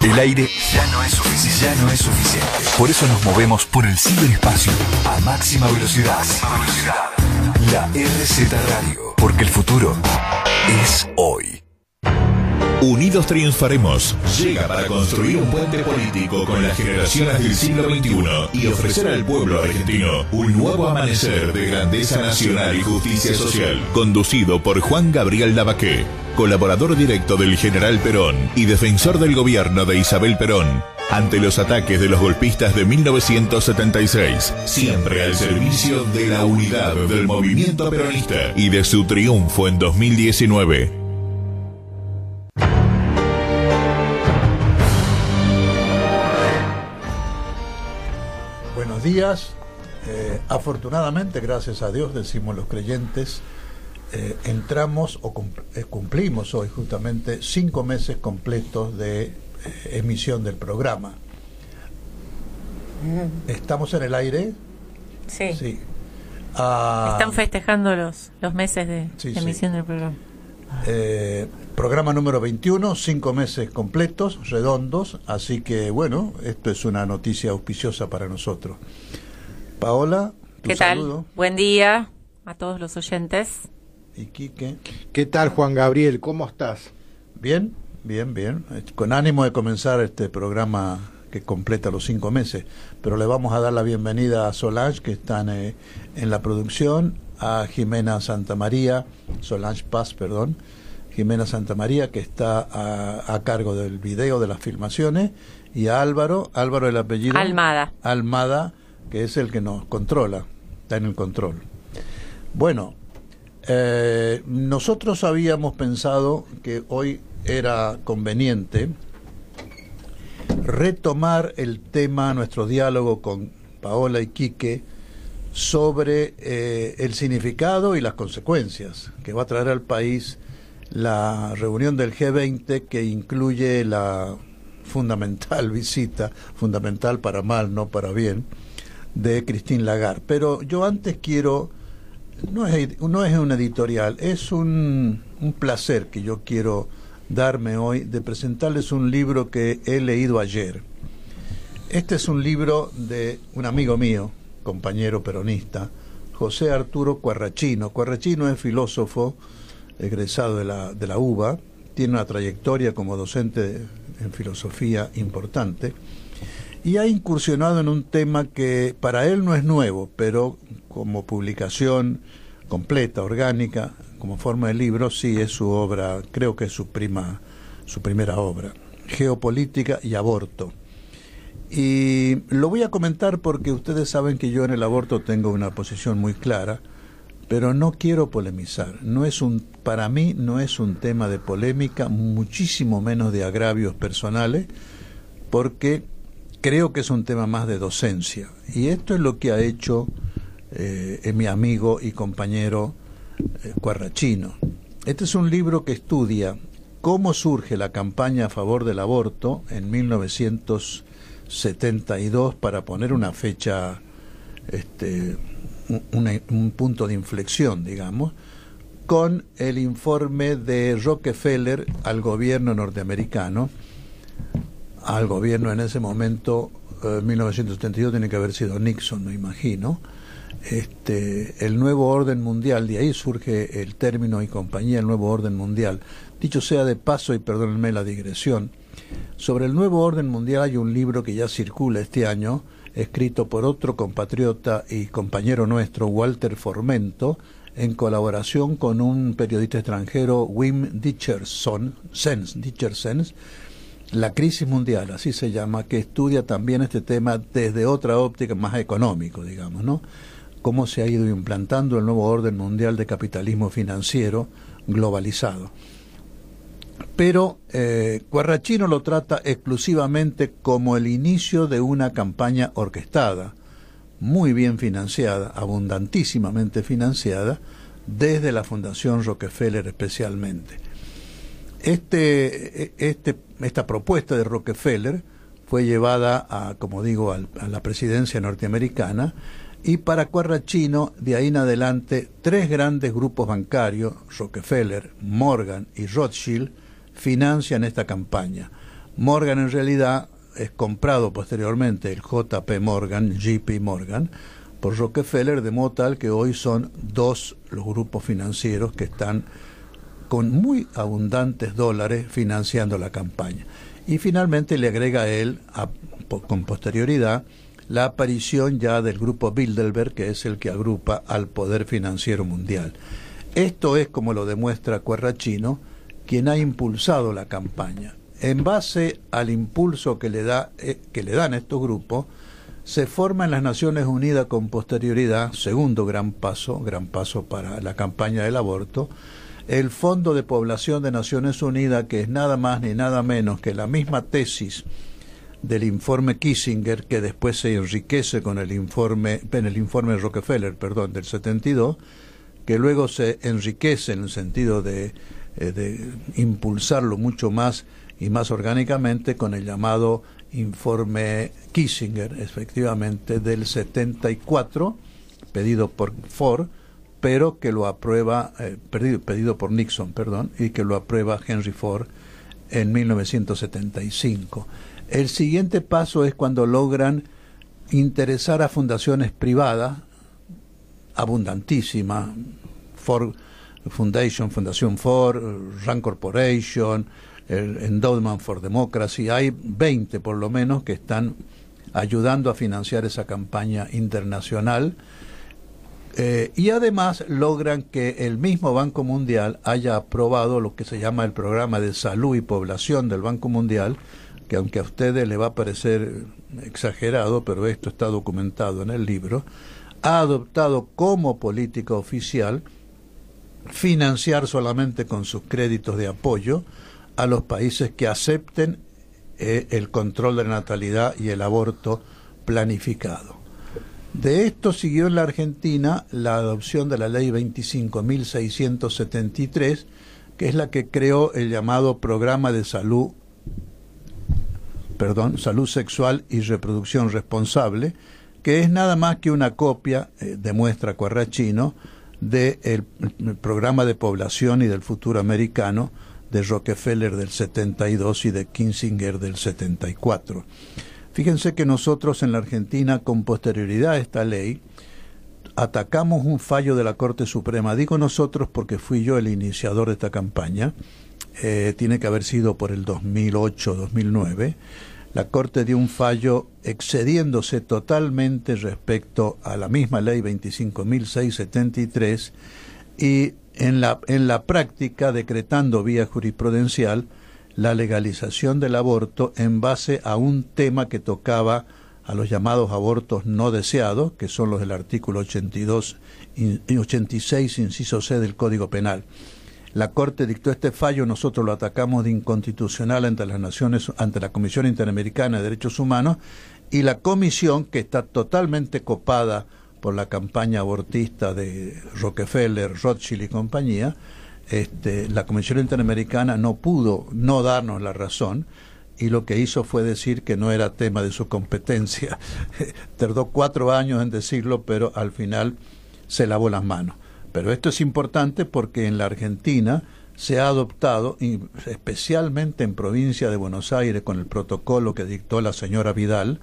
El aire ya no es suficiente. Ya no es suficiente. Por eso nos movemos por el ciberespacio a máxima velocidad. La RZ Radio. Porque el futuro es hoy. Unidos triunfaremos. Llega para construir un puente político con las generaciones del siglo XXI y ofrecer al pueblo argentino un nuevo amanecer de grandeza nacional y justicia social. Conducido por Juan Gabriel Lavaqué, colaborador directo del general Perón y defensor del gobierno de Isabel Perón. Ante los ataques de los golpistas de 1976, siempre al servicio de la unidad del movimiento peronista y de su triunfo en 2019. Buenos días. Afortunadamente, gracias a Dios, decimos los creyentes, entramos o cumplimos hoy justamente 5 meses completos de emisión del programa. ¿Estamos en el aire? Sí. Sí. Están festejando los meses de emisión del programa. Programa número 21, 5 meses completos, redondos, así que bueno, esto es una noticia auspiciosa para nosotros. Paola, tu ¿qué tal? saludo. Buen día a todos los oyentes. ¿Y Quique? ¿Qué tal, Juan Gabriel? ¿Cómo estás? Bien, bien, bien. Con ánimo de comenzar este programa que completa los 5 meses, pero le vamos a dar la bienvenida a Solange, que están en la producción, a Jimena Santamaría, Solange Paz, perdón, Jimena Santamaría, que está a cargo del video, de las filmaciones, y a Álvaro el apellido Almada, que es el que nos controla, está en el control. Bueno, nosotros habíamos pensado que hoy era conveniente retomar el tema, nuestro diálogo con Paola y Quique, sobre el significado y las consecuencias que va a traer al país la reunión del G20, que incluye la fundamental visita, fundamental para mal, no para bien, de Christine Lagarde. Pero yo antes quiero, no es un editorial, es un placer que yo quiero darme hoy de presentarles un libro que he leído ayer. Este es un libro de un amigo mío, compañero peronista, José Arturo Quarrachino. Quarrachino es filósofo egresado de la UBA, tiene una trayectoria como docente en filosofía importante y ha incursionado en un tema que para él no es nuevo, pero como publicación completa, orgánica, como forma de libro, sí es su obra, creo que es su primera obra, Geopolítica y aborto. Y lo voy a comentar porque ustedes saben que yo en el aborto tengo una posición muy clara, pero no quiero polemizar. Para mí no es un tema de polémica, muchísimo menos de agravios personales, porque creo que es un tema más de docencia. Y esto es lo que ha hecho mi amigo y compañero Quarrachino. Este es un libro que estudia cómo surge la campaña a favor del aborto en 1972, para poner una fecha, un punto de inflexión, digamos, con el informe de Rockefeller al gobierno norteamericano, al gobierno en ese momento, 1972 tiene que haber sido Nixon, me imagino, el nuevo orden mundial, de ahí surge el término y compañía, el nuevo orden mundial. Dicho sea de paso, y perdónenme la digresión, sobre el nuevo orden mundial hay un libro que ya circula este año, escrito por otro compatriota y compañero nuestro, Walter Formento, en colaboración con un periodista extranjero, Wim Dichersens, La crisis mundial, así se llama, que estudia también este tema desde otra óptica, más económico, digamos, ¿no? Cómo se ha ido implantando el nuevo orden mundial de capitalismo financiero globalizado. Pero Quarrachino lo trata exclusivamente como el inicio de una campaña orquestada, muy bien financiada, abundantísimamente financiada, desde la Fundación Rockefeller especialmente. Esta propuesta de Rockefeller fue llevada a, como digo, a la presidencia norteamericana, y para Quarrachino, de ahí en adelante, 3 grandes grupos bancarios, Rockefeller, Morgan y Rothschild, financian esta campaña. Morgan en realidad es comprado posteriormente, el JP Morgan, por Rockefeller, de modo tal que hoy son dos los grupos financieros que están con muy abundantes dólares financiando la campaña. Y finalmente le agrega a él, con posterioridad, la aparición ya del grupo Bilderberg, que es el que agrupa al poder financiero mundial. Esto es, como lo demuestra Quarracino, quien ha impulsado la campaña. En base al impulso que le dan estos grupos, se forma en las Naciones Unidas con posterioridad, segundo gran paso para la campaña del aborto, el Fondo de Población de Naciones Unidas, que es nada más ni nada menos que la misma tesis del informe Kissinger, que después se enriquece con el informe Rockefeller, del 72, que luego se enriquece en el sentido de impulsarlo mucho más y más orgánicamente con el llamado informe Kissinger, efectivamente, del 74, pedido por Ford, pero que lo aprueba, pedido por Nixon, y que lo aprueba Henry Ford en 1975. El siguiente paso es cuando logran interesar a fundaciones privadas, abundantísimas, Ford Foundation, Fundación Ford, Rand Corporation, el Endowment for Democracy, hay 20 por lo menos que están ayudando a financiar esa campaña internacional, y además logran que el mismo Banco Mundial haya aprobado lo que se llama el Programa de Salud y Población del Banco Mundial, que aunque a ustedes les va a parecer exagerado, pero esto está documentado en el libro, ha adoptado como política oficial financiar solamente con sus créditos de apoyo a los países que acepten el control de la natalidad y el aborto planificado. De esto siguió en la Argentina la adopción de la Ley 25.673, que es la que creó el llamado Programa de Salud Sexual y Reproducción Responsable, que es nada más que una copia, demuestra Quarracino, del Programa de Población y del Futuro Americano de Rockefeller del 72 y de Kissinger del 74. Fíjense que nosotros en la Argentina, con posterioridad a esta ley, atacamos un fallo de la Corte Suprema. Digo nosotros porque fui yo el iniciador de esta campaña. Tiene que haber sido por el 2008-2009. La Corte dio un fallo excediéndose totalmente respecto a la misma ley 25.673 y en la práctica decretando vía jurisprudencial la legalización del aborto en base a un tema que tocaba a los llamados abortos no deseados, que son los del artículo 86, inciso C del Código Penal. La Corte dictó este fallo, nosotros lo atacamos de inconstitucional ante la Comisión Interamericana de Derechos Humanos, y la comisión, que está totalmente copada por la campaña abortista de Rockefeller, Rothschild y compañía, la Comisión Interamericana no pudo no darnos la razón, y lo que hizo fue decir que no era tema de su competencia. Tardó 4 años en decirlo, pero al final se lavó las manos. Pero esto es importante porque en la Argentina se ha adoptado, especialmente en provincia de Buenos Aires, con el protocolo que dictó la señora Vidal,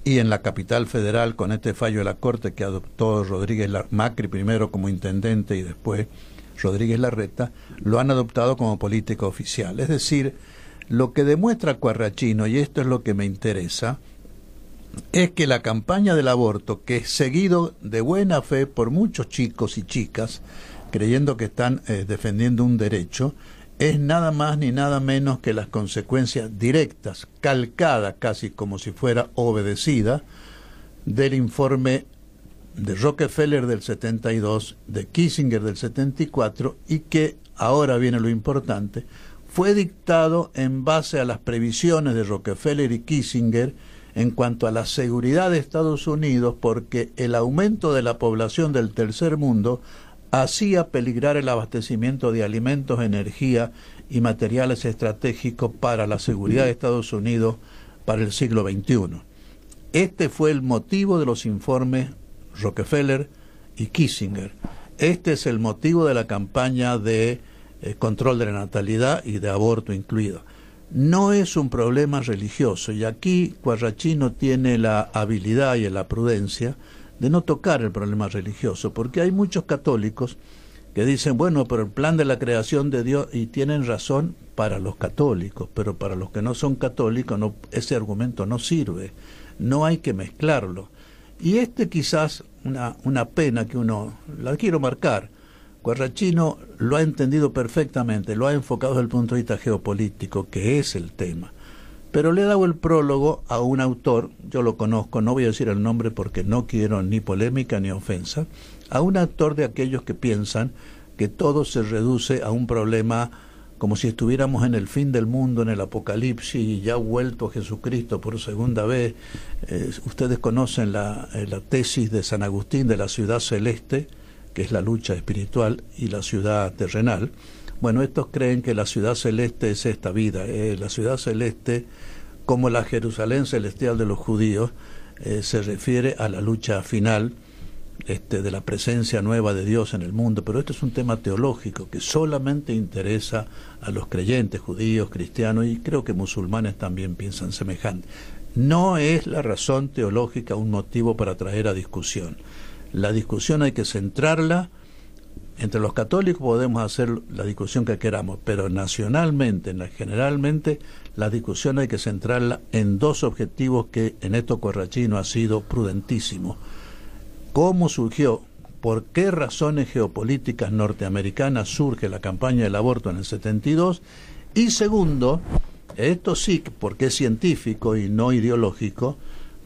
y en la capital federal con este fallo de la Corte que adoptó Macri primero como intendente y después Rodríguez Larreta, lo han adoptado como política oficial. Es decir, lo que demuestra Quarracino, y esto es lo que me interesa, es que la campaña del aborto, que es seguido de buena fe por muchos chicos y chicas, creyendo que están defendiendo un derecho, es nada más ni nada menos que las consecuencias directas, calcadas casi como si fuera obedecida, del informe de Rockefeller del 72, de Kissinger del 74, y que, ahora viene lo importante, fue dictado en base a las previsiones de Rockefeller y Kissinger en cuanto a la seguridad de Estados Unidos, porque el aumento de la población del tercer mundo hacía peligrar el abastecimiento de alimentos, energía y materiales estratégicos para la seguridad de Estados Unidos para el siglo XXI. Este fue el motivo de los informes Rockefeller y Kissinger. Este es el motivo de la campaña de control de la natalidad y de aborto incluido. no es un problema religioso, y aquí Quarrachino tiene la habilidad y la prudencia de no tocar el problema religioso, porque hay muchos católicos que dicen, bueno, pero el plan de la creación de Dios, y tienen razón para los católicos, pero para los que no son católicos ese argumento no sirve, no hay que mezclarlo. Y quizás una pena que la quiero marcar. Quarrachino lo ha entendido perfectamente, lo ha enfocado desde el punto de vista geopolítico, que es el tema. Pero le he dado el prólogo a un autor, yo lo conozco, no voy a decir el nombre porque no quiero ni polémica ni ofensa, a un autor de aquellos que piensan que todo se reduce a un problema como si estuviéramos en el fin del mundo, en el apocalipsis, y ya ha vuelto Jesucristo por segunda vez. Ustedes conocen la tesis de San Agustín de la ciudad celeste, que es la lucha espiritual, y la ciudad terrenal. Bueno, estos creen que la ciudad celeste es esta vida. La ciudad celeste, como la Jerusalén celestial de los judíos, se refiere a la lucha final de la presencia nueva de Dios en el mundo. Pero esto es un tema teológico que solamente interesa a los creyentes judíos, cristianos, y creo que musulmanes también piensan semejante. No es la razón teológica un motivo para traer a discusión. La discusión hay que centrarla. Entre los católicos podemos hacer la discusión que queramos, pero nacionalmente, generalmente, la discusión hay que centrarla en dos objetivos que en esto Quarrachino ha sido prudentísimo. ¿Cómo surgió? ¿Por qué razones geopolíticas norteamericanas surge la campaña del aborto en el 72? Y segundo, esto sí, porque es científico y no ideológico,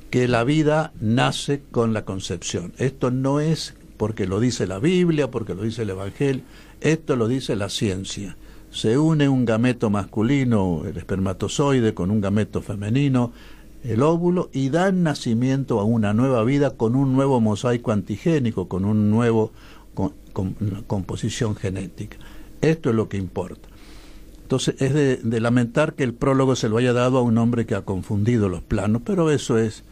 que la vida nace con la concepción. Esto no es porque lo dice la Biblia, porque lo dice el Evangelio, esto lo dice la ciencia. Se une un gameto masculino, el espermatozoide, con un gameto femenino, el óvulo, y dan nacimiento a una nueva vida con un nuevo mosaico antigénico, con un nuevo composición genética. Esto es lo que importa. Entonces es de lamentar que el prólogo se lo haya dado a un hombre que ha confundido los planos, pero eso es,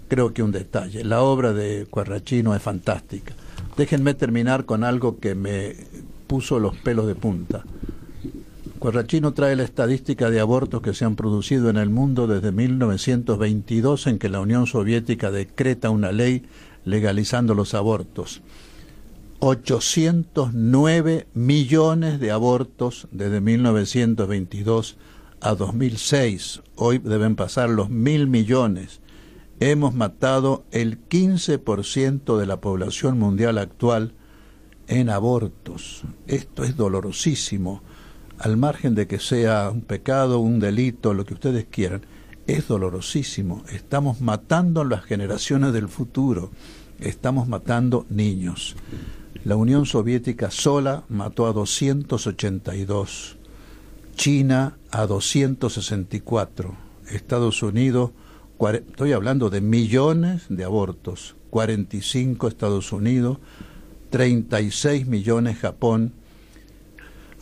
creo que un detalle. La obra de Quarrachino es fantástica. Déjenme terminar con algo que me puso los pelos de punta. Quarrachino trae la estadística de abortos que se han producido en el mundo desde 1922, en que la Unión Soviética decreta una ley legalizando los abortos. 809 millones de abortos desde 1922 a 2006. Hoy deben pasar los 1.000 millones. Hemos matado el 15% de la población mundial actual en abortos. Esto es dolorosísimo. Al margen de que sea un pecado, un delito, lo que ustedes quieran, es dolorosísimo. Estamos matando a las generaciones del futuro. Estamos matando niños. La Unión Soviética sola mató a 282. China a 264. Estados Unidos, estoy hablando de millones de abortos. 45 Estados Unidos, 36 millones Japón.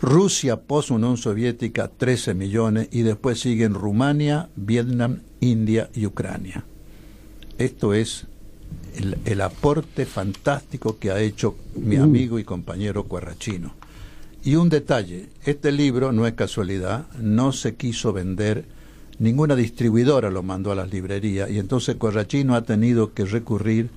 Rusia, post-Unión Soviética, 13 millones, y después siguen Rumania, Vietnam, India y Ucrania. Esto es el aporte fantástico que ha hecho mi amigo y compañero Quarrachino. Y un detalle, este libro no es casualidad, no se quiso vender, ninguna distribuidora lo mandó a las librerías, y entonces Quarrachino ha tenido que recurrir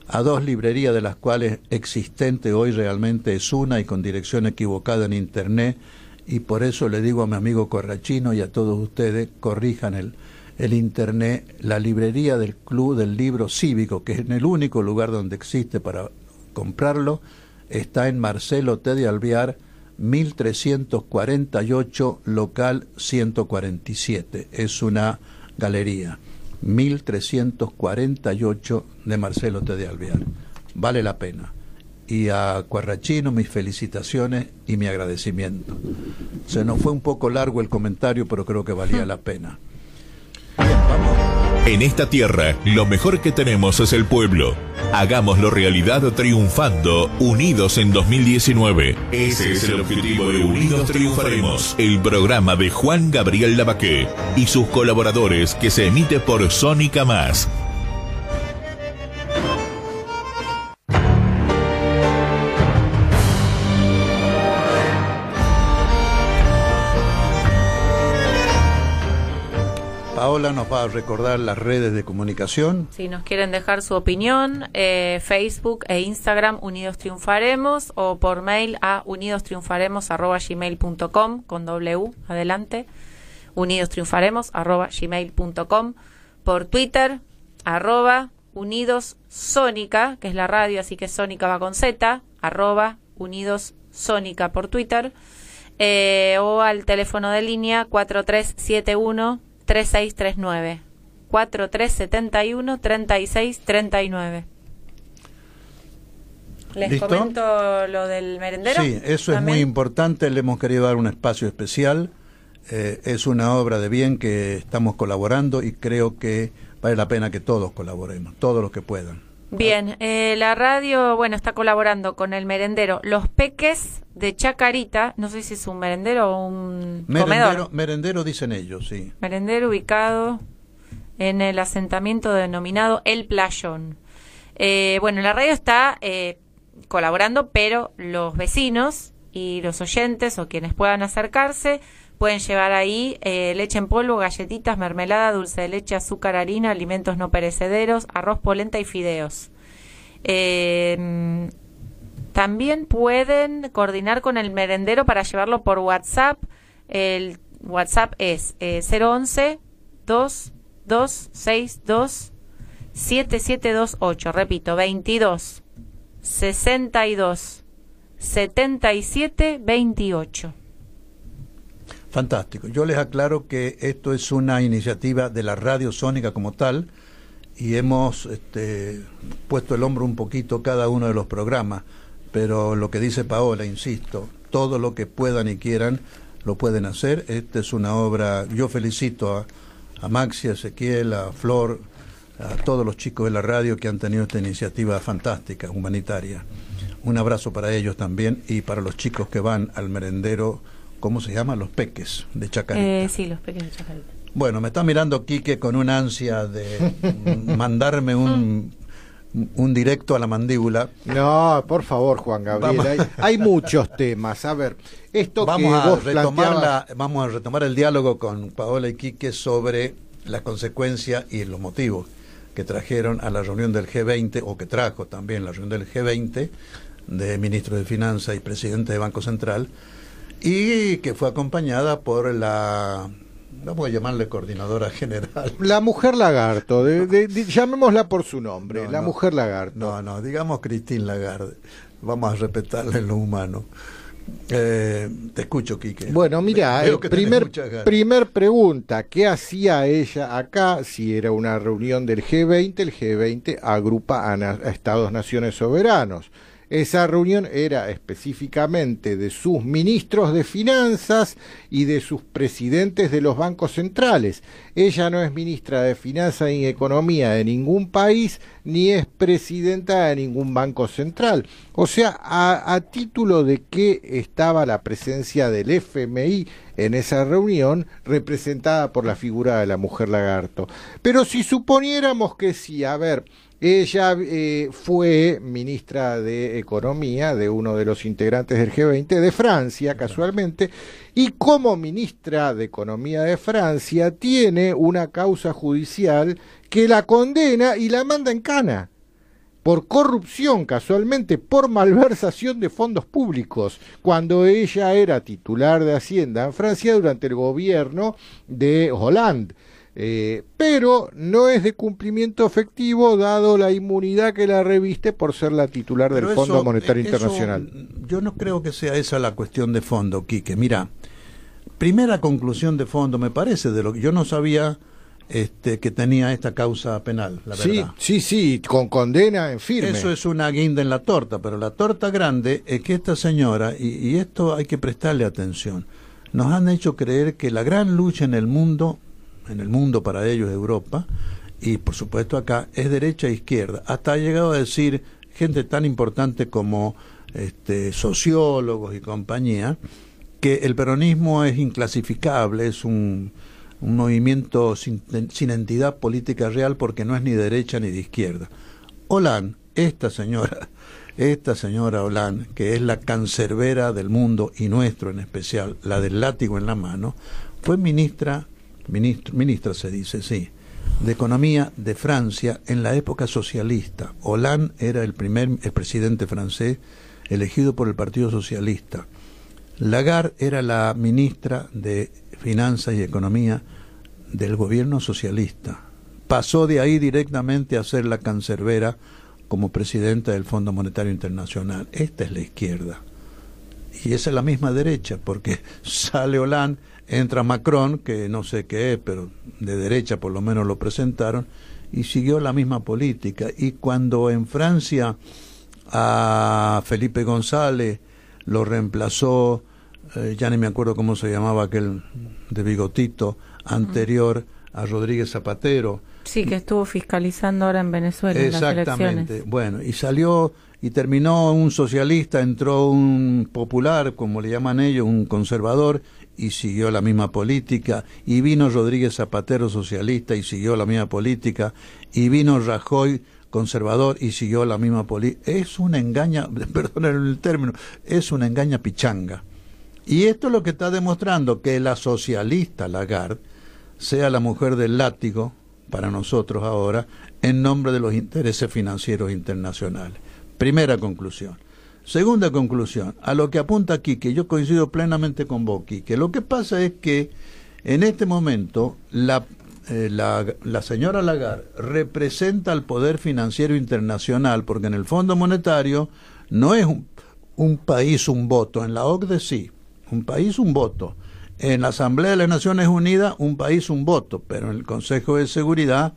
a dos librerías, de las cuales existente hoy realmente es una y con dirección equivocada en internet, y por eso le digo a mi amigo Quarrachino y a todos ustedes, corrijan el internet. La librería del Club del Libro Cívico, que es en el único lugar donde existe para comprarlo, está en Marcelo T. de Alvear, 1348, local 147. Es una galería. 1348 de Marcelo T. de Alvear. Vale la pena. Y a Quarrachino mis felicitaciones y mi agradecimiento. Se nos fue un poco largo el comentario, pero creo que valía la pena. Bien, vamos. En esta tierra, lo mejor que tenemos es el pueblo. Hagámoslo realidad triunfando, unidos en 2019. Ese es el objetivo de Unidos Triunfaremos, el programa de Juan Gabriel Lavaqué y sus colaboradores, que se emite por Sónica Más. Paola nos va a recordar las redes de comunicación. Si nos quieren dejar su opinión, Facebook e Instagram Unidos Triunfaremos, o por mail a unidostriunfaremos@gmail.com con W adelante, unidostriunfaremos@gmail.com, por Twitter @UnidosSónica, que es la radio, así que Sónica va con Z, @UnidosSónica por Twitter, o al teléfono de línea 4371-3639, 4371-3639. ¿Les ¿Listo? comento lo del merendero? Sí, eso ¿también? es muy importante, le hemos querido dar un espacio especial. Es una obra de bien que estamos colaborando y creo que vale la pena que todos colaboremos, todos los que puedan. Bien, la radio, bueno, está colaborando con el merendero Los Peques de Chacarita, no sé si es un merendero o un comedor. Merendero dicen ellos, sí. Merendero ubicado en el asentamiento denominado El Playón. Bueno, la radio está colaborando, pero los vecinos y los oyentes o quienes puedan acercarse pueden llevar ahí leche en polvo, galletitas, mermelada, dulce de leche, azúcar, harina, alimentos no perecederos, arroz, polenta y fideos. También pueden coordinar con el merendero para llevarlo por WhatsApp. El WhatsApp es 011-2262-7728. Repito, 22 62 77 28. Fantástico. Yo les aclaro que esto es una iniciativa de la Radio Sónica como tal y hemos puesto el hombro un poquito cada uno de los programas, pero lo que dice Paola, insisto, todo lo que puedan y quieran lo pueden hacer. Esta es una obra, yo felicito a Maxi, a Ezequiel, a Flor, a todos los chicos de la radio que han tenido esta iniciativa fantástica, humanitaria. Un abrazo para ellos también y para los chicos que van al merendero. ¿Cómo se llama? Los Peques de Chacarita. Sí, Los Peques de Chacarita. Bueno, me está mirando Quique con una ansia de mandarme un directo a la mandíbula. No, por favor, Juan Gabriel, hay muchos temas. A ver, esto vamos que a vos vamos a retomar el diálogo con Paola y Quique sobre las consecuencias y los motivos que trajeron a la reunión del G20, o que trajo también la reunión del G20, de ministros de Finanzas y presidente de Banco Central, y que fue acompañada por la, vamos a llamarle coordinadora general. La mujer lagarto, llamémosla por su nombre, mujer lagarto. No, digamos Christine Lagarde, vamos a respetarla en lo humano. Te escucho, Quique. Bueno, mira, primer pregunta, ¿qué hacía ella acá? Si era una reunión del G20, el G20 agrupa a Estados-naciones soberanos. Esa reunión era específicamente de sus ministros de finanzas y de sus presidentes de los bancos centrales. Ella no es ministra de Finanzas y Economía de ningún país, ni es presidenta de ningún banco central. O sea, a título de que estaba la presencia del FMI en esa reunión, representada por la figura de la mujer lagarto. Pero si suponiéramos que sí, a ver, ella fue ministra de Economía de uno de los integrantes del G20 de Francia, casualmente, y como ministra de Economía de Francia tiene una causa judicial que la condena y la manda en cana por corrupción, casualmente, por malversación de fondos públicos, cuando ella era titular de Hacienda en Francia durante el gobierno de Hollande. Pero no es de cumplimiento efectivo dado la inmunidad que la reviste por ser la titular del Fondo Monetario Internacional. Yo no creo que sea esa la cuestión de fondo, Quique. Mira, primera conclusión de fondo, me parece, de lo que yo no sabía que tenía esta causa penal, la verdad. Sí, con condena en firme. Eso es una guinda en la torta, pero la torta grande es que esta señora, y esto hay que prestarle atención, nos han hecho creer que la gran lucha en el mundo para ellos, Europa, y por supuesto acá, es derecha e izquierda. Hasta ha llegado a decir gente tan importante como sociólogos y compañía, que el peronismo es inclasificable, es un movimiento sin entidad política real porque no es ni de derecha ni de izquierda. Hollande, esta señora Hollande, que es la cancerbera del mundo y nuestro en especial, la del látigo en la mano, fue ministra ministra se dice, sí, de Economía de Francia en la época socialista. Hollande era el presidente francés elegido por el Partido Socialista. Lagarde era la ministra de Finanzas y Economía del gobierno socialista. Pasó de ahí directamente a ser la cancerbera como presidenta del Fondo Monetario Internacional. Esta es la izquierda. Y esa es la misma derecha, porque sale Hollande, entra Macron, que no sé qué es, pero de derecha por lo menos lo presentaron, y siguió la misma política. Y cuando en Francia a Felipe González lo reemplazó, ya ni me acuerdo cómo se llamaba aquel de bigotito anterior a Rodríguez Zapatero. Sí, que estuvo fiscalizando ahora en Venezuela en las elecciones. Exactamente. Bueno, y salió y terminó un socialista, entró un popular, como le llaman ellos, un conservador, y siguió la misma política. Y vino Rodríguez Zapatero, socialista, y siguió la misma política. Y vino Rajoy, conservador, y siguió la misma política. Es una engaña, perdonen el término, es una engaña pichanga. Y esto es lo que está demostrando que la socialista Lagarde sea la mujer del látigo para nosotros ahora, en nombre de los intereses financieros internacionales. Primera conclusión. Segunda conclusión, a lo que apunta aquí, que yo coincido plenamente con vos, que lo que pasa es que en este momento la señora Lagarde representa al poder financiero internacional, porque en el Fondo Monetario no es un país un voto, en la OCDE sí, un país un voto. En la Asamblea de las Naciones Unidas, un país, un voto, pero en el Consejo de Seguridad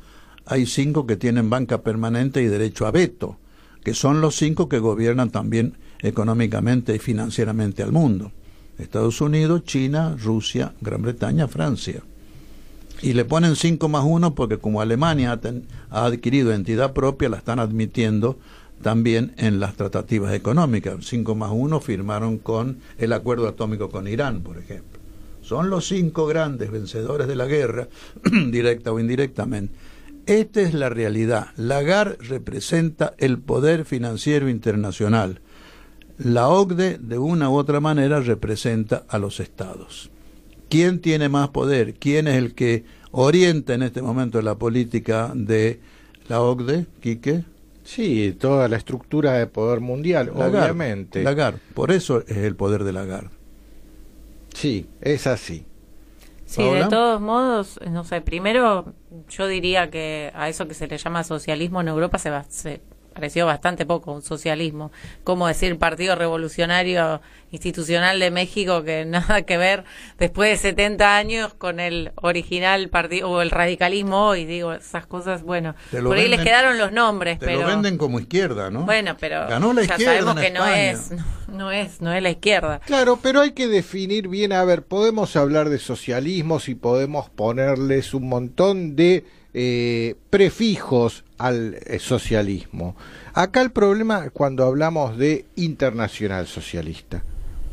hay 5 que tienen banca permanente y derecho a veto, que son los 5 que gobiernan también económicamente y financieramente al mundo. Estados Unidos, China, Rusia, Gran Bretaña, Francia. Y le ponen 5 más 1 porque como Alemania ha adquirido entidad propia, la están admitiendo también en las tratativas económicas. 5 más 1 firmaron con el acuerdo atómico con Irán, por ejemplo. Son los 5 grandes vencedores de la guerra, directa o indirectamente. Esta es la realidad. Lagarde representa el poder financiero internacional. La OCDE, de una u otra manera, representa a los estados. ¿Quién tiene más poder? ¿Quién es el que orienta en este momento la política de la OCDE, Quique? Sí, toda la estructura de poder mundial, Lagarde, obviamente. Lagarde, por eso es el poder de Lagarde. Sí, es así. Sí, ¿Paola? de todos modos, no sé, primero yo diría que a eso que se le llama socialismo en Europa se pareció bastante poco un socialismo. Como decir Partido Revolucionario Institucional de México, que nada que ver después de 70 años con el original partido o el radicalismo hoy, digo, esas cosas, bueno, por ahí les quedaron los nombres, pero lo venden como izquierda, ¿no? Bueno, pero ganó la ya izquierda sabemos en que España. no es la izquierda. Claro, pero hay que definir bien, a ver, podemos hablar de socialismos y podemos ponerles un montón de prefijos al socialismo. Acá el problema cuando hablamos de internacional socialista,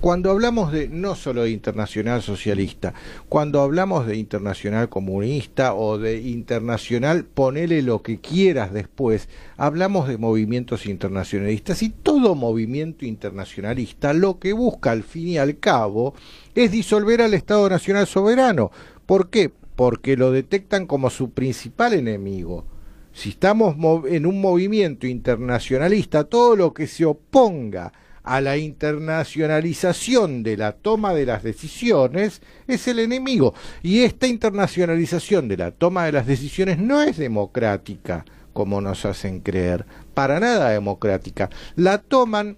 cuando hablamos de no solo de internacional socialista, cuando hablamos de internacional comunista o de internacional, ponele lo que quieras después, hablamos de movimientos internacionalistas, y todo movimiento internacionalista lo que busca al fin y al cabo es disolver al Estado Nacional Soberano. ¿Por qué? Porque lo detectan como su principal enemigo. Si estamos en un movimiento internacionalista, todo lo que se oponga a la internacionalización de la toma de las decisiones es el enemigo. Y esta internacionalización de la toma de las decisiones no es democrática, como nos hacen creer, para nada democrática. La toman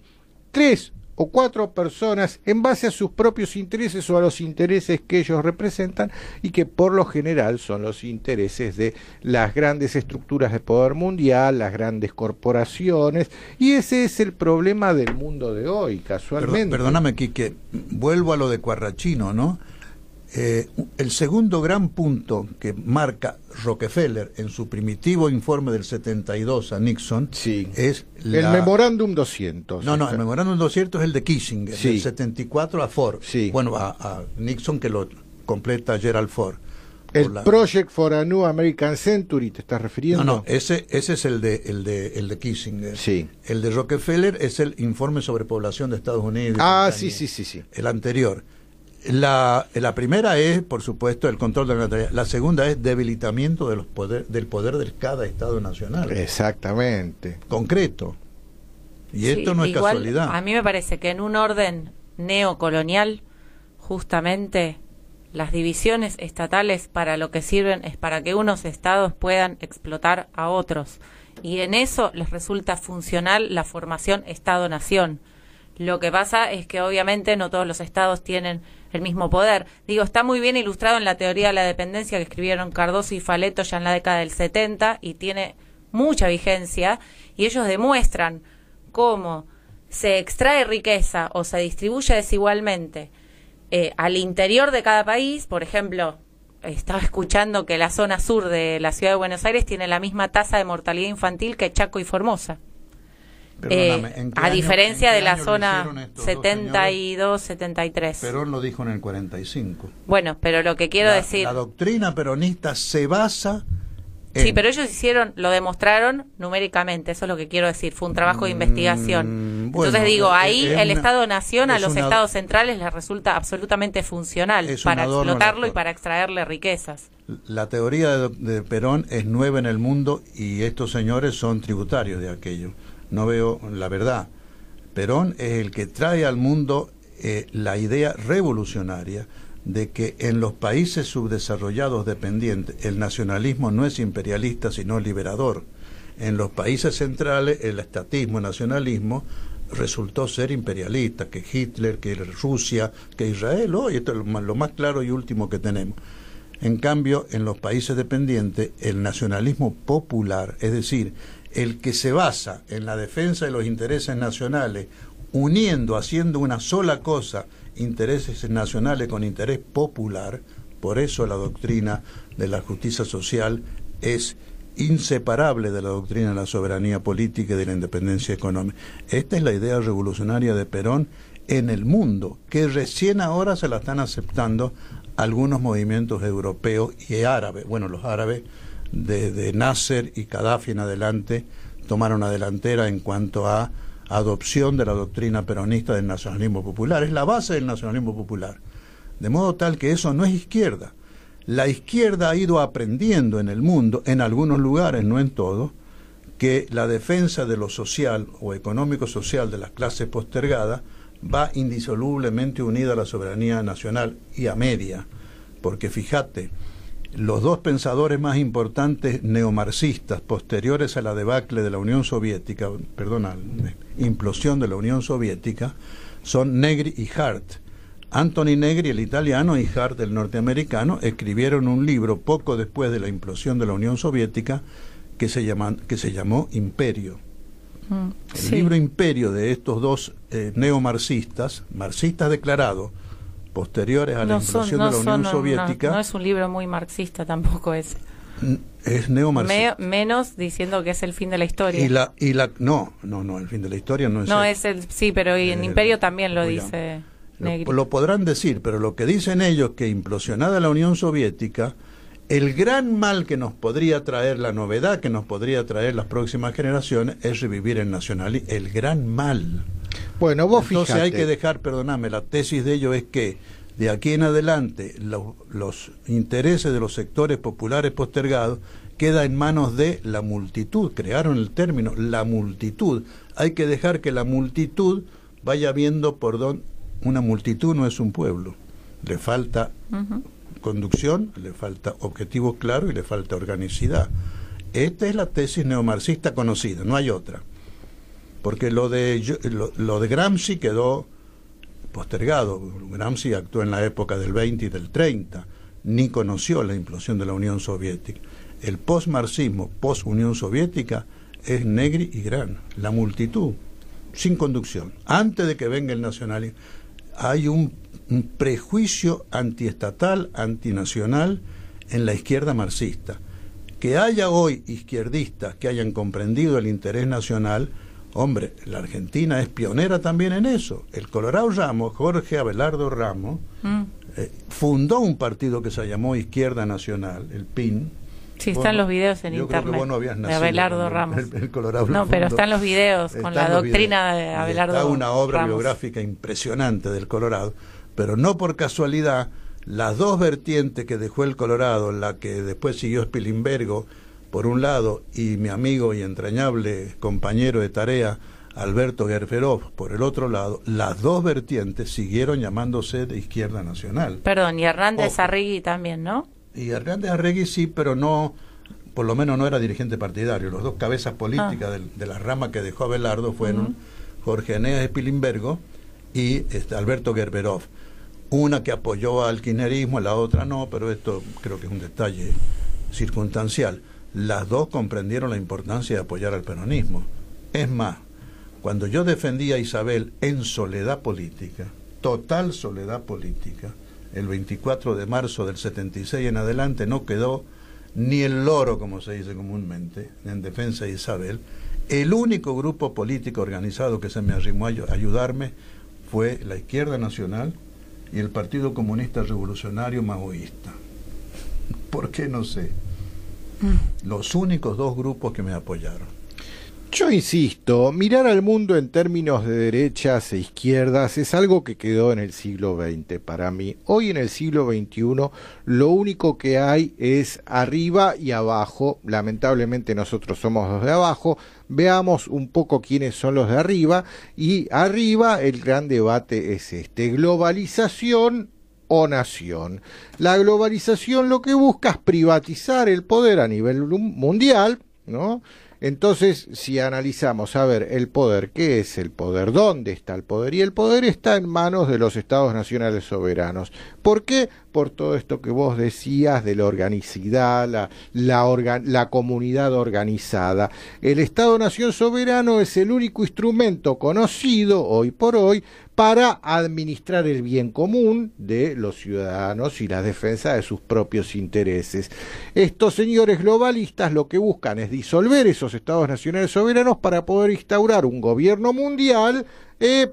3 o 4 personas en base a sus propios intereses o a los intereses que ellos representan, y que por lo general son los intereses de las grandes estructuras de poder mundial, las grandes corporaciones, y ese es el problema del mundo de hoy, casualmente. Perdóname, Quique, vuelvo a lo de Quarrachino, ¿no? El segundo gran punto que marca Rockefeller en su primitivo informe del 72 a Nixon, sí, es el Memorándum 200. No, el Memorándum 200 es el de Kissinger, sí, del 74 a Ford. Sí. Bueno, a Nixon, que lo completa Gerald Ford. El Project for a New American Century, ¿te estás refiriendo? No, ese es el de Kissinger. Sí. El de Rockefeller es el informe sobre población de Estados Unidos. Ah, sí. El anterior. La primera es, por supuesto, el control de la natalidad. La segunda es debilitamiento del poder de cada Estado nacional. Exactamente. Concreto. Y esto no es casualidad. A mí me parece que en un orden neocolonial, justamente las divisiones estatales para lo que sirven es para que unos estados puedan explotar a otros. Y en eso les resulta funcional la formación Estado-Nación. Lo que pasa es que obviamente no todos los estados tienen el mismo poder. Digo, está muy bien ilustrado en la teoría de la dependencia que escribieron Cardoso y Faleto ya en la década del 70 y tiene mucha vigencia, y ellos demuestran cómo se extrae riqueza o se distribuye desigualmente al interior de cada país. Por ejemplo, estaba escuchando que la zona sur de la ciudad de Buenos Aires tiene la misma tasa de mortalidad infantil que Chaco y Formosa. A diferencia de la zona 72, 73. Perón lo dijo en el 45. Bueno, pero lo que quiero decir... La doctrina peronista se basa en... Sí, pero ellos lo demostraron numéricamente, eso es lo que quiero decir, fue un trabajo de investigación. Bueno, entonces digo, ahí el Estado-Nación a los estados centrales les resulta absolutamente funcional para explotarlo y para extraerle riquezas. La teoría de Perón es nueva en el mundo y estos señores son tributarios de aquello. No veo la verdad. Perón es el que trae al mundo la idea revolucionaria de que en los países subdesarrollados dependientes el nacionalismo no es imperialista sino liberador. En los países centrales el estatismo, el nacionalismo resultó ser imperialista, que Hitler, que Rusia, que Israel. Hoy esto es lo más claro y último que tenemos. En cambio, en los países dependientes el nacionalismo popular, es decir, el que se basa en la defensa de los intereses nacionales, haciendo una sola cosa, intereses nacionales con interés popular. Por eso la doctrina de la justicia social es inseparable de la doctrina de la soberanía política y de la independencia económica. Esta es la idea revolucionaria de Perón en el mundo, que recién ahora se la están aceptando algunos movimientos europeos y árabes. Bueno, los árabes desde Nasser y Gaddafi en adelante tomaron la delantera en cuanto a adopción de la doctrina peronista del nacionalismo popular. Es la base del nacionalismo popular. De modo tal que eso no es izquierda. La izquierda ha ido aprendiendo en el mundo, en algunos lugares, no en todos, que la defensa de lo social o económico-social de las clases postergadas va indisolublemente unida a la soberanía nacional y a media. Porque fíjate, los dos pensadores más importantes neomarxistas posteriores a la debacle de la Unión Soviética, implosión de la Unión Soviética, son Negri y Hart. Anthony Negri, el italiano, y Hart, el norteamericano, escribieron un libro poco después de la implosión de la Unión Soviética que se llamó Imperio. El libro Imperio de estos dos neomarxistas, marxistas declarados, posteriores a la implosión de la Unión Soviética. No es un libro muy marxista tampoco ese. Es neomarxista. Menos diciendo que es el fin de la historia. No, el fin de la historia no es. No es sí, pero en Imperio también lo dice Negri. Lo podrán decir, pero lo que dicen ellos que implosionada la Unión Soviética, el gran mal que nos podría traer, la novedad que nos podría traer las próximas generaciones es revivir el nacionalismo, el gran mal. Bueno, vos entonces fíjate. Hay que dejar, perdóname, la tesis de ello es que de aquí en adelante los intereses de los sectores populares postergados queda en manos de la multitud. Crearon el término la multitud. Hay que dejar que la multitud vaya viendo por dónde. Una multitud no es un pueblo. Le falta conducción, le falta objetivos claros y le falta organicidad. Esta es la tesis neomarxista conocida, no hay otra. Porque lo de Gramsci quedó postergado. Gramsci actuó en la época del 20 y del 30, ni conoció la implosión de la Unión Soviética. El postmarxismo, post-Unión Soviética, es Negri y Gran, la multitud, sin conducción. Antes de que venga el nacionalismo, hay un prejuicio antiestatal, antinacional en la izquierda marxista. Que haya hoy izquierdistas que hayan comprendido el interés nacional. Hombre, la Argentina es pionera también en eso. El Colorado Ramos, Jorge Abelardo Ramos, fundó un partido que se llamó Izquierda Nacional, el PIN. Sí, están los videos en internet. Creo que vos no habías nacido, de Abelardo Ramos. El Colorado no, pero están los videos con la doctrina de Abelardo Ramos. Está una obra biográfica impresionante del Colorado, pero no por casualidad, las dos vertientes que dejó el Colorado, la que después siguió Spilimbergo, por un lado, y mi amigo y entrañable compañero de tarea, Alberto Gerferov, por el otro lado, las dos vertientes siguieron llamándose de Izquierda Nacional. Perdón, y Hernández Arregui también, ¿no? Y Hernández Arregui sí, pero no, por lo menos no era dirigente partidario. Los dos cabezas políticas de la rama que dejó Abelardo fueron Jorge Eneas Spilimbergo y Alberto Gerferov. Una que apoyó al kirchnerismo, la otra no, pero esto creo que es un detalle circunstancial. Las dos comprendieron la importancia de apoyar al peronismo. Es más, cuando yo defendía a Isabel en soledad política, total soledad política, el 24 de marzo del 76 en adelante no quedó ni el loro, como se dice comúnmente, en defensa de Isabel. El único grupo político organizado que se me arrimó a ayudarme fue la Izquierda Nacional y el Partido Comunista Revolucionario Maoísta. ¿Por qué? No sé. Los únicos dos grupos que me apoyaron. Yo insisto, mirar al mundo en términos de derechas e izquierdas es algo que quedó en el siglo XX para mí. Hoy en el siglo XXI lo único que hay es arriba y abajo. Lamentablemente nosotros somos los de abajo. Veamos un poco quiénes son los de arriba. Y arriba el gran debate es globalización o nación. La globalización lo que busca es privatizar el poder a nivel mundial, ¿no? Entonces, si analizamos, a ver, el poder, ¿qué es el poder? ¿Dónde está el poder? Y el poder está en manos de los estados nacionales soberanos. ¿Por qué? Por todo esto que vos decías de la organicidad, la comunidad organizada. El Estado-Nación soberano es el único instrumento conocido hoy por hoy para administrar el bien común de los ciudadanos y la defensa de sus propios intereses. Estos señores globalistas lo que buscan es disolver esos estados nacionales soberanos para poder instaurar un gobierno mundial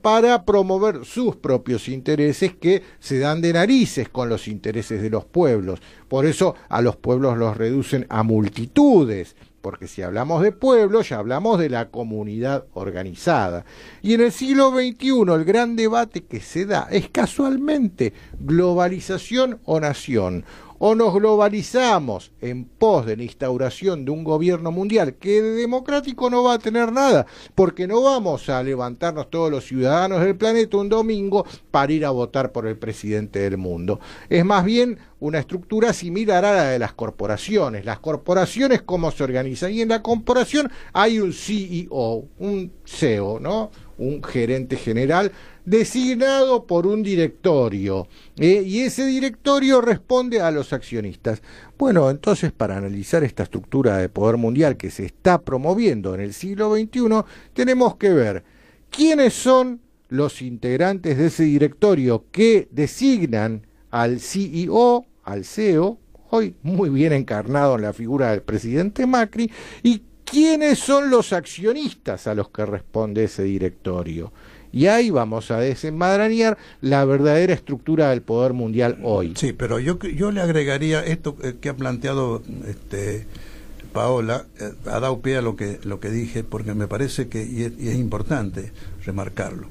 para promover sus propios intereses que se dan de narices con los intereses de los pueblos. Por eso a los pueblos los reducen a multitudes, porque si hablamos de pueblos ya hablamos de la comunidad organizada. Y en el siglo XXI el gran debate que se da es casualmente globalización o nación. O nos globalizamos en pos de la instauración de un gobierno mundial que de democrático no va a tener nada, porque no vamos a levantarnos todos los ciudadanos del planeta un domingo para ir a votar por el presidente del mundo. Es más bien una estructura similar a la de las corporaciones. Las corporaciones, ¿cómo se organizan? Y en la corporación hay un CEO, un CEO, ¿no? Un gerente general designado por un directorio, y ese directorio responde a los accionistas. Bueno, entonces para analizar esta estructura de poder mundial que se está promoviendo en el siglo XXI, tenemos que ver quiénes son los integrantes de ese directorio que designan al CEO, al CEO, hoy muy bien encarnado en la figura del presidente Macri, y quiénes son los accionistas a los que responde ese directorio. Y ahí vamos a desenmarañar la verdadera estructura del poder mundial hoy. Sí, pero yo le agregaría esto que ha planteado Paola, ha dado pie a lo que dije, porque me parece que, y es importante remarcarlo,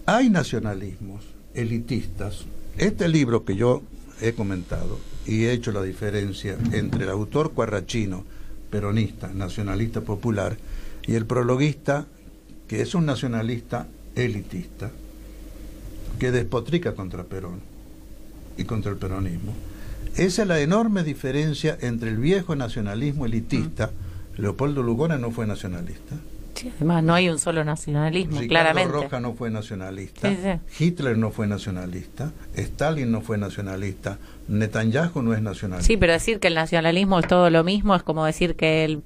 hay nacionalismos elitistas. Este libro que yo he comentado y he hecho la diferencia entre el autor cuarrachino, peronista, nacionalista popular, y el prologuista, que es un nacionalista elitista, que despotrica contra Perón y contra el peronismo. Esa es la enorme diferencia entre el viejo nacionalismo elitista. Leopoldo Lugones no fue nacionalista. Sí, además no hay un solo nacionalismo, Ricardo claramente. Roja no fue nacionalista, sí. Hitler no fue nacionalista, Stalin no fue nacionalista, Netanyahu no es nacionalista. Sí, pero decir que el nacionalismo es todo lo mismo es como decir que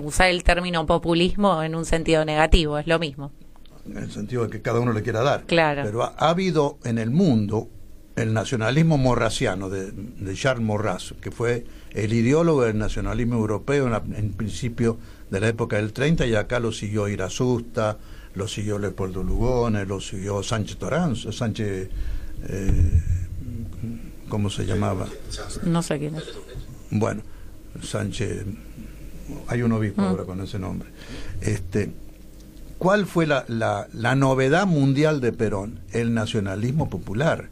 usar el término populismo en un sentido negativo, es lo mismo. En el sentido de que cada uno le quiera dar. Claro. Pero ha habido en el mundo el nacionalismo morrasiano de Charles Maurras, que fue el ideólogo del nacionalismo europeo en principio de la época del 30, y acá lo siguió Irasusta, lo siguió Leopoldo Lugones, lo siguió Sánchez Toranzo, ¿cómo se llamaba? No sé quién es. Bueno, Sánchez, hay un obispo ahora con ese nombre. ¿cuál fue la novedad mundial de Perón? El nacionalismo popular.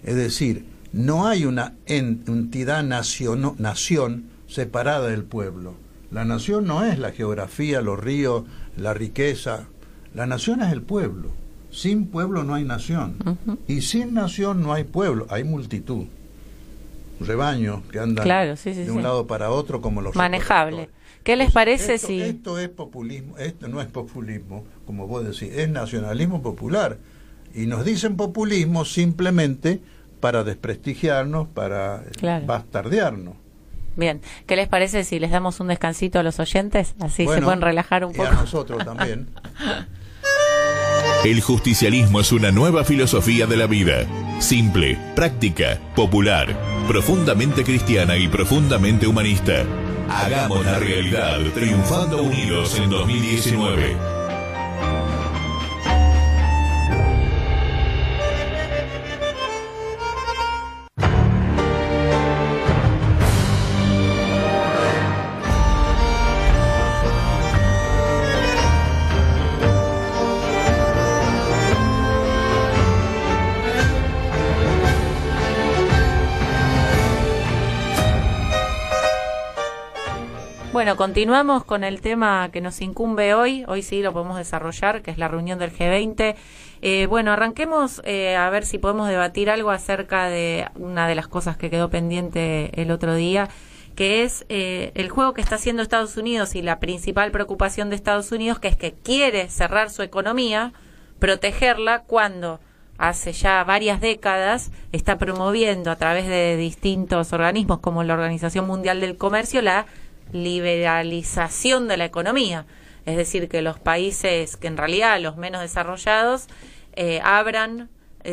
Es decir, no hay una entidad nación separada del pueblo. La nación no es la geografía, los ríos, la riqueza. La nación es el pueblo. Sin pueblo no hay nación. Y sin nación no hay pueblo, hay multitud. Rebaños que andan de un lado para otro como los manejable. ¿Qué les parece si...? Esto es populismo, esto no es populismo, como vos decís, es nacionalismo popular. Y nos dicen populismo simplemente para desprestigiarnos, para bastardearnos. Bien, ¿qué les parece si les damos un descansito a los oyentes? Así se pueden relajar un poco. Y a nosotros también. El justicialismo es una nueva filosofía de la vida. Simple, práctica, popular, profundamente cristiana y profundamente humanista. Hagamos la realidad triunfando unidos en 2019. Bueno, continuamos con el tema que nos incumbe hoy. Hoy sí lo podemos desarrollar, que es la reunión del G20. Bueno, arranquemos a ver si podemos debatir algo acerca de una de las cosas que quedó pendiente el otro día, que es el juego que está haciendo Estados Unidos y la principal preocupación de Estados Unidos, que es que quiere cerrar su economía, protegerla, cuando hace ya varias décadas está promoviendo a través de distintos organismos como la Organización Mundial del Comercio la liberalización de la economía, es decir, que los países, que en realidad los menos desarrollados, abran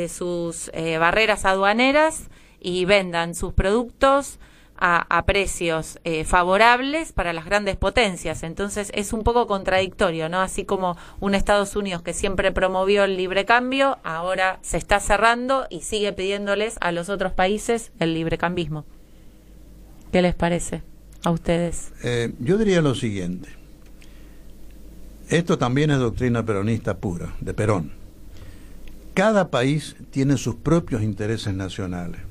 sus barreras aduaneras y vendan sus productos a precios favorables para las grandes potencias. Entonces es un poco contradictorio, ¿no? Así como un Estados Unidos que siempre promovió el libre cambio, ahora se está cerrando y sigue pidiéndoles a los otros países el librecambismo. ¿Qué les parece a ustedes? Yo diría lo siguiente. Esto también es doctrina peronista pura, de Perón. Cada país tiene sus propios intereses nacionales.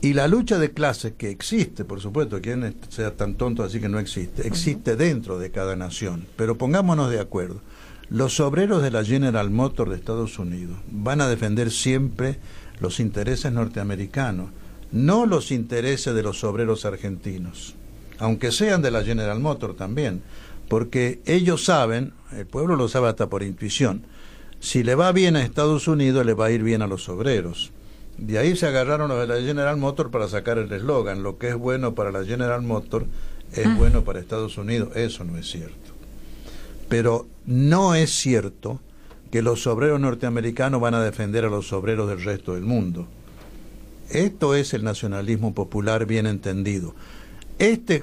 Y la lucha de clases que existe, por supuesto, quien sea tan tonto así que no existe, existe dentro de cada nación. Pero pongámonos de acuerdo. Los obreros de la General Motors de Estados Unidos van a defender siempre los intereses norteamericanos, no los intereses de los obreros argentinos, aunque sean de la General Motors también, porque ellos saben, el pueblo lo sabe hasta por intuición, si le va bien a Estados Unidos, le va a ir bien a los obreros. De ahí se agarraron los de la General Motors para sacar el eslogan: lo que es bueno para la General Motors es bueno para Estados Unidos. Eso no es cierto. Pero no es cierto que los obreros norteamericanos van a defender a los obreros del resto del mundo. Esto es el nacionalismo popular bien entendido. Este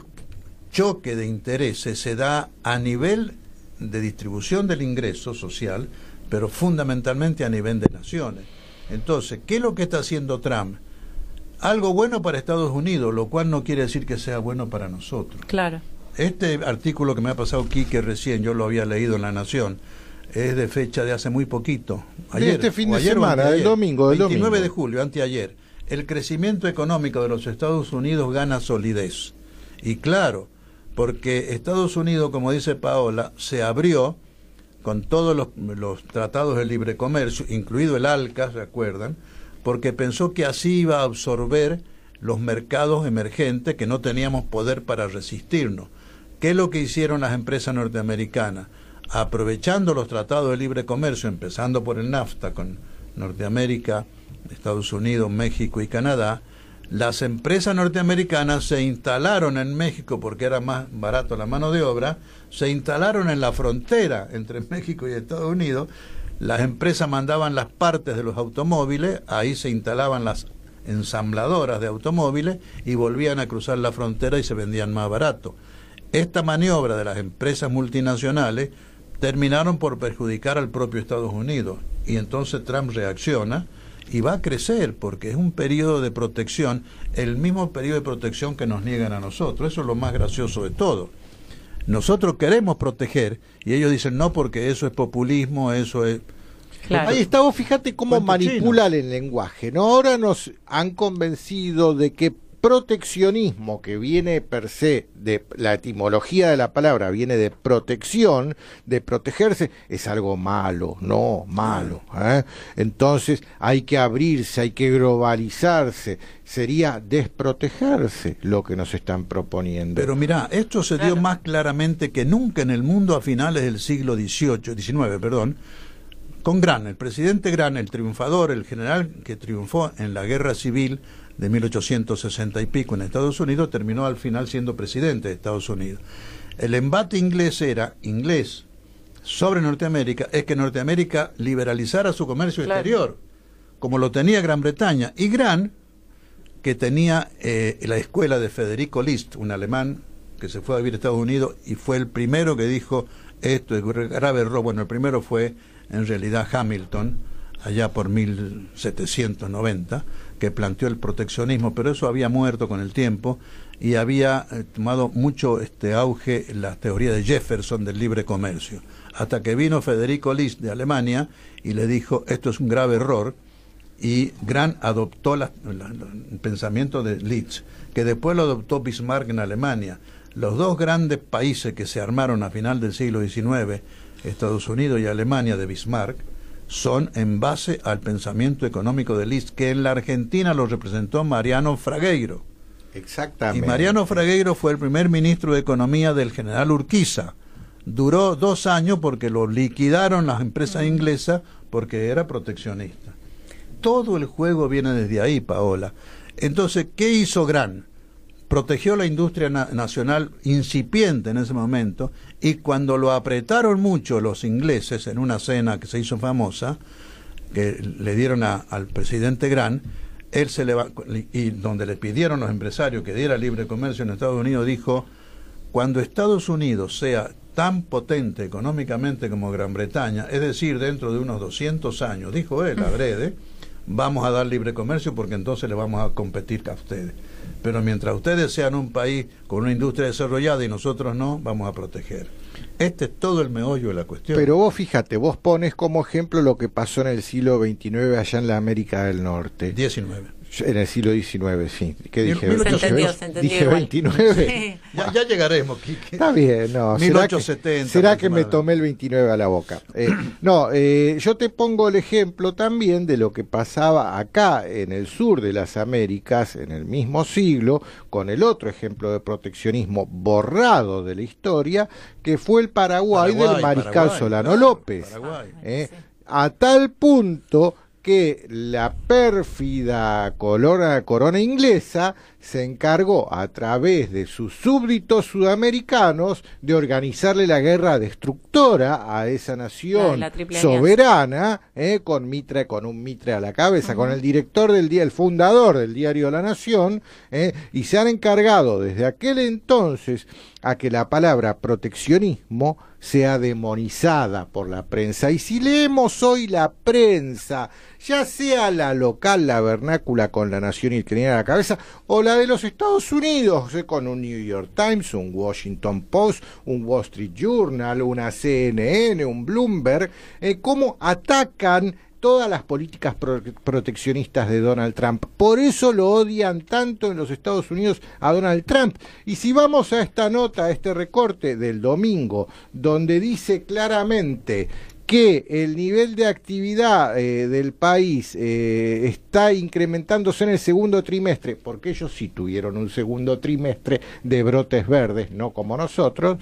choque de intereses se da a nivel de distribución del ingreso social, pero fundamentalmente a nivel de naciones. Entonces, ¿qué es lo que está haciendo Trump? Algo bueno para Estados Unidos, lo cual no quiere decir que sea bueno para nosotros. Claro. Este artículo que me ha pasado Quique recién, yo lo había leído en La Nación, es de fecha de hace muy poquito. Ayer, este fin de semana, el domingo. 29 de julio, anteayer. El crecimiento económico de los Estados Unidos gana solidez. Y claro, porque Estados Unidos, como dice Paola, se abrió con todos los tratados de libre comercio, incluido el ALCA, ¿se acuerdan? Porque pensó que así iba a absorber los mercados emergentes, que no teníamos poder para resistirnos. ¿Qué es lo que hicieron las empresas norteamericanas? Aprovechando los tratados de libre comercio, empezando por el NAFTA con Norteamérica, Estados Unidos, México y Canadá, las empresas norteamericanas se instalaron en México porque era más barato la mano de obra, se instalaron en la frontera entre México y Estados Unidos, las empresas mandaban las partes de los automóviles, ahí se instalaban las ensambladoras de automóviles y volvían a cruzar la frontera y se vendían más barato. Esta maniobra de las empresas multinacionales terminaron por perjudicar al propio Estados Unidos, y entonces Trump reacciona y va a crecer porque es un periodo de protección, el mismo periodo de protección que nos niegan a nosotros. Eso es lo más gracioso de todo. nosotros queremos proteger, y ellos dicen no, porque eso es populismo, eso es... Claro. Ahí está, vos fíjate cómo manipulan el lenguaje, ¿no? Ahora nos han convencido de que proteccionismo, que viene per se de la etimología de la palabra, viene de protección, de protegerse, es algo malo, no, malo. Entonces hay que abrirse, hay que globalizarse, sería desprotegerse lo que nos están proponiendo. Pero mirá, esto se dio más claramente que nunca en el mundo a finales del siglo XIX, con Grant, el presidente Grant, el triunfador, el general que triunfó en la guerra civil de 1860 y pico en Estados Unidos, terminó al final siendo presidente de Estados Unidos. El embate inglés sobre Norteamérica, es que Norteamérica liberalizara su comercio exterior, como lo tenía Gran Bretaña. Y Grant, que tenía la escuela de Federico List, un alemán que se fue a vivir a Estados Unidos y fue el primero que dijo esto es grave error. Bueno, el primero fue en realidad Hamilton, allá por 1790, que planteó el proteccionismo, pero eso había muerto con el tiempo y había tomado mucho auge la teoría de Jefferson del libre comercio, hasta que vino Federico List de Alemania y le dijo esto es un grave error, y Grant adoptó el pensamiento de List, que después lo adoptó Bismarck en Alemania. Los dos grandes países que se armaron a final del siglo XIX, Estados Unidos y Alemania de Bismarck, son en base al pensamiento económico de List, que en la Argentina lo representó Mariano Fragueiro. Exactamente. Y Mariano Fragueiro fue el primer ministro de Economía del general Urquiza. Duró 2 años porque lo liquidaron las empresas inglesas porque era proteccionista. Todo el juego viene desde ahí, Paola. Entonces, ¿qué hizo Grant? Protegió la industria nacional incipiente en ese momento, y cuando lo apretaron mucho los ingleses en una cena que se hizo famosa, que le dieron al presidente Grant, él se y donde le pidieron los empresarios que diera libre comercio en Estados Unidos, dijo, cuando Estados Unidos sea tan potente económicamente como Gran Bretaña, es decir, dentro de unos 200 años, dijo él, adrede, vamos a dar libre comercio porque entonces le vamos a competir a ustedes. Pero mientras ustedes sean un país con una industria desarrollada y nosotros no, vamos a proteger. Este es todo el meollo de la cuestión. Pero vos fíjate, vos pones como ejemplo lo que pasó en el siglo XXIX allá en la América del Norte. 19. En el siglo XIX, sí. ¿Qué dije? Se entendió dije 29. Sí. Ya llegaremos, Quique. Está bien, no. 1870. ¿Será que me tomé el 29 a la boca? Yo te pongo el ejemplo también de lo que pasaba acá en el sur de las Américas en el mismo siglo, con el otro ejemplo de proteccionismo borrado de la historia, que fue el Paraguay del mariscal Solano López. A tal punto que la pérfida corona inglesa se encargó a través de sus súbditos sudamericanos de organizarle la guerra destructora a esa nación soberana, con un mitre a la cabeza, con el director el fundador del diario La Nación, y se han encargado desde aquel entonces a que la palabra proteccionismo sea demonizada por la prensa. Y si leemos hoy la prensa, ya sea la local, la vernácula con La Nación y el que viene a la cabeza, o la de los Estados Unidos, con un New York Times, un Washington Post, un Wall Street Journal, una CNN, un Bloomberg, cómo atacan todas las políticas proteccionistas de Donald Trump. Por eso lo odian tanto en los Estados Unidos a Donald Trump. Y si vamos a esta nota, a este recorte del domingo, donde dice claramente que el nivel de actividad del país está incrementándose en el segundo trimestre, porque ellos sí tuvieron un segundo trimestre de brotes verdes, no como nosotros,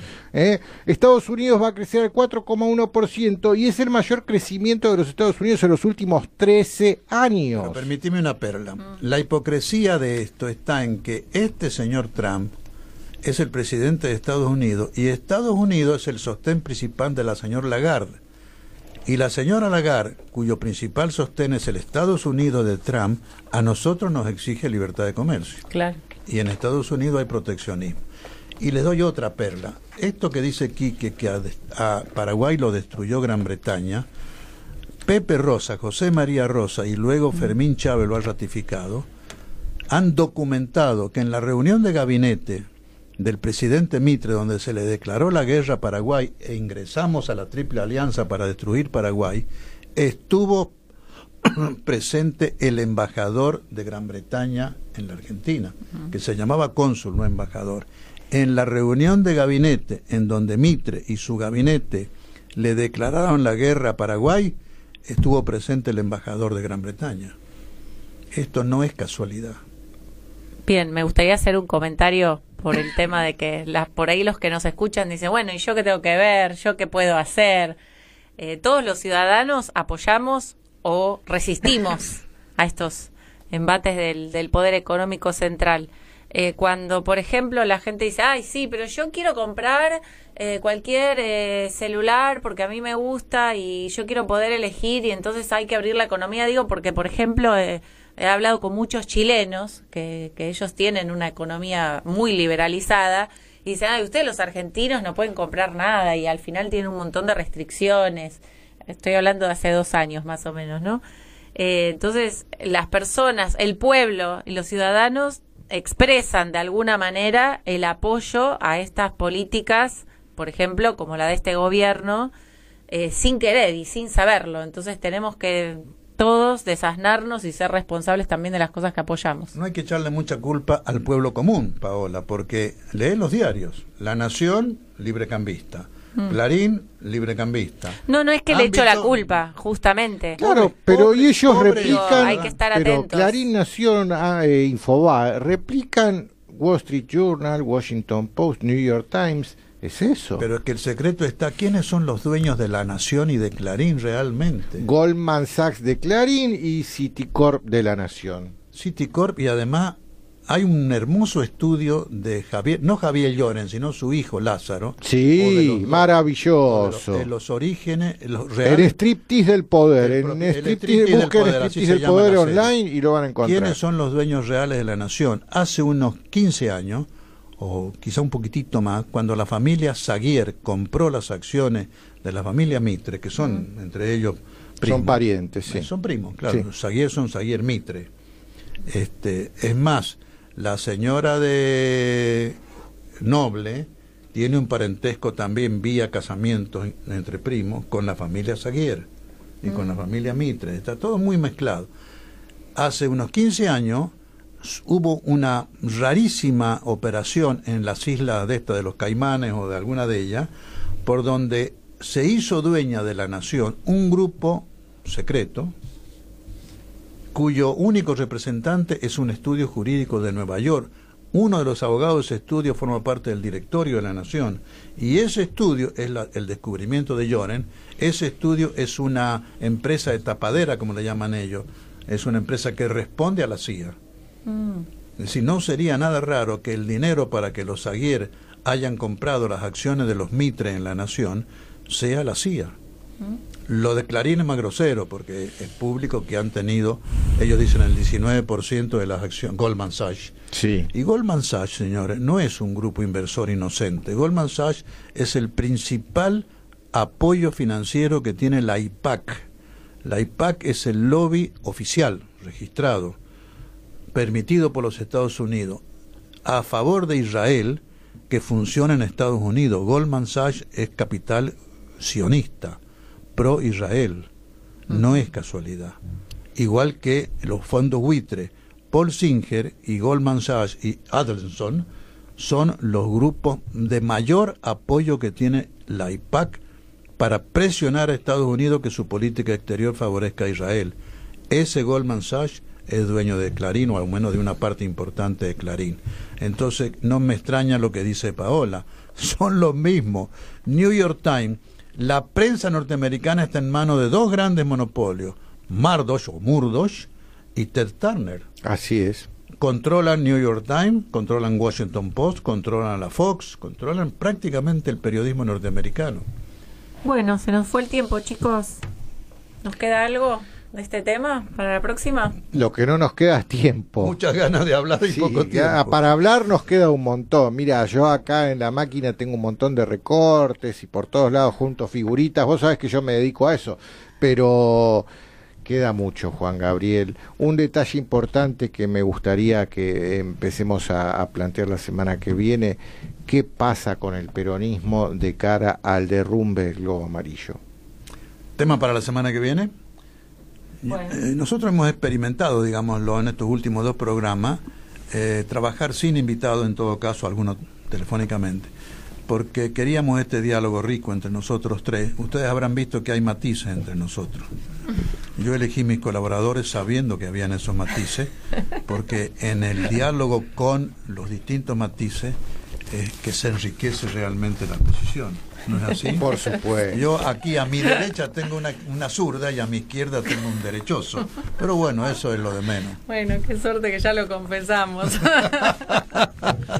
Estados Unidos va a crecer al 4,1% y es el mayor crecimiento de los Estados Unidos en los últimos 13 años. Pero permitime una perla. La hipocresía de esto está en que este señor Trump es el presidente de Estados Unidos y Estados Unidos es el sostén principal de la señora Lagarde. Y la señora Lagarde, cuyo principal sostén es el Estados Unidos de Trump, a nosotros nos exige libertad de comercio. Claro. Y en Estados Unidos hay proteccionismo. Y les doy otra perla. Esto que dice Quique, que a Paraguay lo destruyó Gran Bretaña, Pepe Rosa, José María Rosa y luego Fermín Chávez lo ha ratificado, han documentado que en la reunión de gabinete del presidente Mitre, donde se le declaró la guerra a Paraguay e ingresamos a la Triple Alianza para destruir Paraguay, estuvo presente el embajador de Gran Bretaña en la Argentina, que se llamaba cónsul, no embajador. En la reunión de gabinete en donde Mitre y su gabinete le declararon la guerra a Paraguay, estuvo presente el embajador de Gran Bretaña. Esto no es casualidad. Bien, me gustaría hacer un comentario por el tema de que por ahí los que nos escuchan dicen, bueno, ¿y yo qué tengo que ver? ¿Yo qué puedo hacer? Todos los ciudadanos apoyamos o resistimos a estos embates del poder económico central. Cuando, por ejemplo, la gente dice, ay, sí, pero yo quiero comprar cualquier celular porque a mí me gusta y yo quiero poder elegir y entonces hay que abrir la economía, digo, porque, por ejemplo, he hablado con muchos chilenos que ellos tienen una economía muy liberalizada y dicen, ay, ustedes los argentinos no pueden comprar nada y al final tienen un montón de restricciones. Estoy hablando de hace 2 años más o menos, ¿no? Entonces, las personas, el pueblo y los ciudadanos expresan de alguna manera el apoyo a estas políticas, por ejemplo, como la de este gobierno, sin querer y sin saberlo. Entonces tenemos que todos desasnarnos y ser responsables también de las cosas que apoyamos. No hay que echarle mucha culpa al pueblo común, Paola, porque lee los diarios. La Nación, librecambista. Clarín, librecambista. No es que le echo la culpa, justamente. Claro, pero y ellos replican, hay que estar pero atentos. Clarín, Nación, Infobae, replican Wall Street Journal, Washington Post, New York Times, es eso. Pero es que el secreto está, ¿quiénes son los dueños de La Nación y de Clarín realmente? Goldman Sachs de Clarín y Citicorp de La Nación. Citicorp, y además hay un hermoso estudio de no Javier Lloren, sino su hijo Lázaro. Sí, maravilloso. De los orígenes, los reales. El striptease del poder. Busquen striptease del poder online y lo van a encontrar. ¿Quiénes son los dueños reales de La Nación? Hace unos 15 años, o quizá un poquitito más, cuando la familia Saguier compró las acciones de la familia Mitre, que son entre ellos primos. Son parientes, sí. Son primos, claro. Sí. Saguier son Saguier Mitre. Es más, la señora de Noble tiene un parentesco también vía casamientos entre primos con la familia Saguier y con la familia Mitre. Está todo muy mezclado. Hace unos 15 años hubo una rarísima operación en las islas de los Caimanes o de alguna de ellas, por donde se hizo dueña de La Nación un grupo secreto cuyo único representante es un estudio jurídico de Nueva York. Uno de los abogados de ese estudio forma parte del directorio de La Nación, y ese estudio es el descubrimiento de Lloren. Ese estudio es una empresa de tapadera, como le llaman ellos, es una empresa que responde a la CIA. Es decir, no sería nada raro que el dinero para que los Saguier hayan comprado las acciones de los Mitre en La Nación sea la CIA. Lo de Clarín es más grosero, porque es público que han tenido, ellos dicen, el 19% de las acciones, Goldman Sachs. Sí. Y Goldman Sachs, señores, no es un grupo inversor inocente. Goldman Sachs es el principal apoyo financiero que tiene la IPAC. La IPAC es el lobby oficial, registrado, permitido por los Estados Unidos, a favor de Israel, que funciona en Estados Unidos. Goldman Sachs es capital sionista, pro-Israel, no es casualidad. Igual que los fondos buitre, Paul Singer y Goldman Sachs y Adelson son los grupos de mayor apoyo que tiene la IPAC para presionar a Estados Unidos que su política exterior favorezca a Israel. Ese Goldman Sachs es dueño de Clarín, o al menos de una parte importante de Clarín. Entonces no me extraña lo que dice Paola, son los mismos. New York Times, la prensa norteamericana está en manos de dos grandes monopolios, Murdoch y Ted Turner. Así es. Controlan New York Times, controlan Washington Post, controlan la Fox, controlan prácticamente el periodismo norteamericano. Bueno, se nos fue el tiempo, chicos. ¿Nos queda algo de este tema para la próxima? Lo que no nos queda es tiempo. Muchas ganas de hablar y sí, poco tiempo. Para hablar nos queda un montón. Mira, yo acá en la máquina tengo un montón de recortes y por todos lados junto figuritas. Vos sabés que yo me dedico a eso. Pero Queda mucho, Juan Gabriel. Un detalle importante que me gustaría que empecemos a plantear la semana que viene: ¿qué pasa con el peronismo de cara al derrumbe del globo amarillo? ¿Tema para la semana que viene? Bueno. Nosotros hemos experimentado, digámoslo, en estos últimos 2 programas, trabajar sin invitados, en todo caso, algunos telefónicamente, porque queríamos este diálogo rico entre nosotros 3. Ustedes habrán visto que hay matices entre nosotros. Yo elegí mis colaboradores sabiendo que habían esos matices, porque en el diálogo con los distintos matices es que se enriquece realmente la posición. ¿No es así? Por supuesto. Yo aquí a mi derecha tengo una zurda y a mi izquierda tengo un derechoso. Pero bueno, eso es lo de menos. Bueno, qué suerte que ya lo confesamos.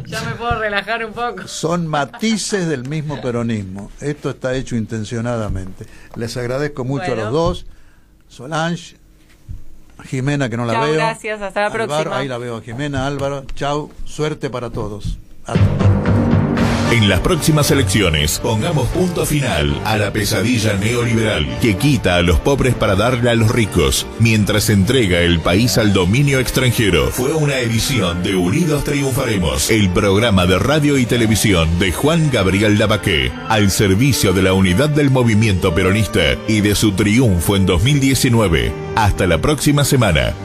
Ya me puedo relajar un poco. Son matices del mismo peronismo. Esto está hecho intencionadamente. Les agradezco mucho a los dos. Solange, Jimena, que no la veo. Gracias, hasta la próxima. Ahí la veo a Jimena, Álvaro. Chau, suerte para todos. En las próximas elecciones, pongamos punto final a la pesadilla neoliberal que quita a los pobres para darle a los ricos, mientras entrega el país al dominio extranjero. Fue una edición de Unidos Triunfaremos, el programa de radio y televisión de Juan Gabriel Labaqué, al servicio de la unidad del movimiento peronista y de su triunfo en 2019. Hasta la próxima semana.